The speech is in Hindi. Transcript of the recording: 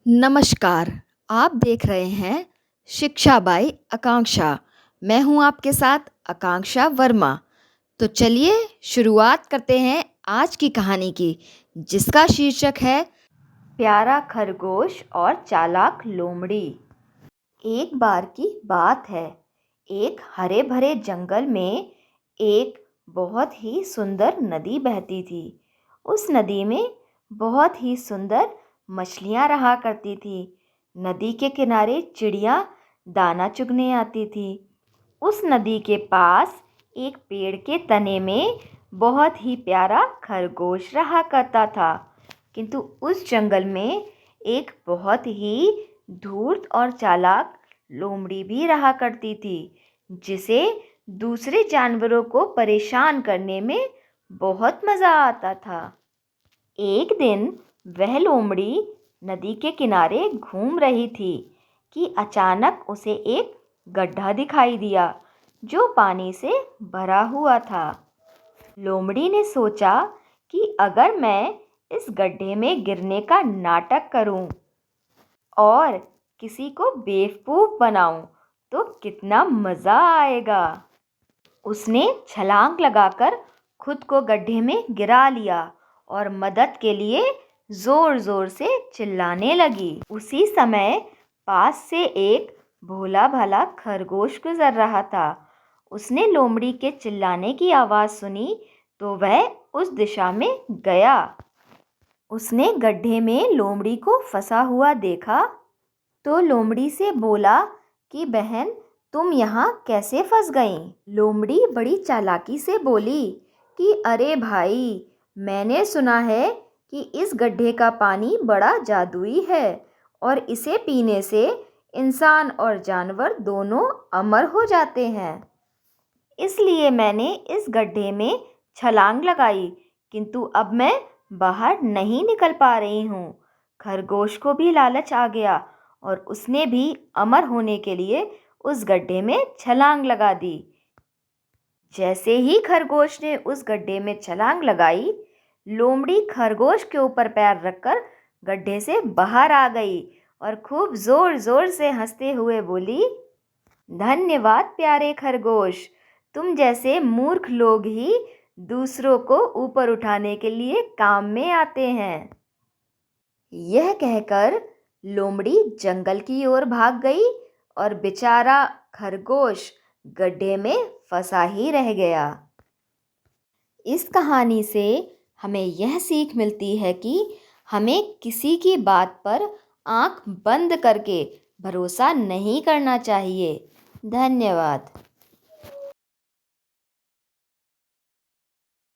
नमस्कार, आप देख रहे हैं शिक्षा बाई आकांक्षा। मैं हूं आपके साथ आकांक्षा वर्मा। तो चलिए शुरुआत करते हैं आज की कहानी की, जिसका शीर्षक है प्यारा खरगोश और चालाक लोमड़ी। एक बार की बात है, एक हरे भरे जंगल में एक बहुत ही सुंदर नदी बहती थी। उस नदी में बहुत ही सुंदर मछलियां रहा करती थी। नदी के किनारे चिड़िया दाना चुगने आती थी। उस नदी के पास एक पेड़ के तने में बहुत ही प्यारा खरगोश रहा करता था। किंतु उस जंगल में एक बहुत ही धूर्त और चालाक लोमड़ी भी रहा करती थी, जिसे दूसरे जानवरों को परेशान करने में बहुत मज़ा आता था। एक दिन वह लोमड़ी नदी के किनारे घूम रही थी कि अचानक उसे एक गड्ढा दिखाई दिया जो पानी से भरा हुआ था। लोमड़ी ने सोचा कि अगर मैं इस गड्ढे में गिरने का नाटक करूं और किसी को बेवकूफ़ बनाऊं तो कितना मज़ा आएगा। उसने छलांग लगाकर खुद को गड्ढे में गिरा लिया और मदद के लिए जोर जोर से चिल्लाने लगी। उसी समय पास से एक भोला भाला खरगोश गुजर रहा था। उसने लोमड़ी के चिल्लाने की आवाज़ सुनी तो वह उस दिशा में गया। उसने गड्ढे में लोमड़ी को फंसा हुआ देखा तो लोमड़ी से बोला कि बहन, तुम यहाँ कैसे फंस गईं? लोमड़ी बड़ी चालाकी से बोली कि अरे भाई, मैंने सुना है कि इस गड्ढे का पानी बड़ा जादुई है और इसे पीने से इंसान और जानवर दोनों अमर हो जाते हैं। इसलिए मैंने इस गड्ढे में छलांग लगाई, किंतु अब मैं बाहर नहीं निकल पा रही हूँ। खरगोश को भी लालच आ गया और उसने भी अमर होने के लिए उस गड्ढे में छलांग लगा दी। जैसे ही खरगोश ने उस गड्ढे में छलांग लगाई, लोमड़ी खरगोश के ऊपर पैर रखकर गड्ढे से बाहर आ गई और खूब जोर जोर से हंसते हुए बोली, धन्यवाद प्यारे खरगोश, तुम जैसे मूर्ख लोग ही दूसरों को ऊपर उठाने के लिए काम में आते हैं। यह कहकर लोमड़ी जंगल की ओर भाग गई और बेचारा खरगोश गड्ढे में फंसा ही रह गया। इस कहानी से हमें यह सीख मिलती है कि हमें किसी की बात पर आंख बंद करके भरोसा नहीं करना चाहिए। धन्यवाद।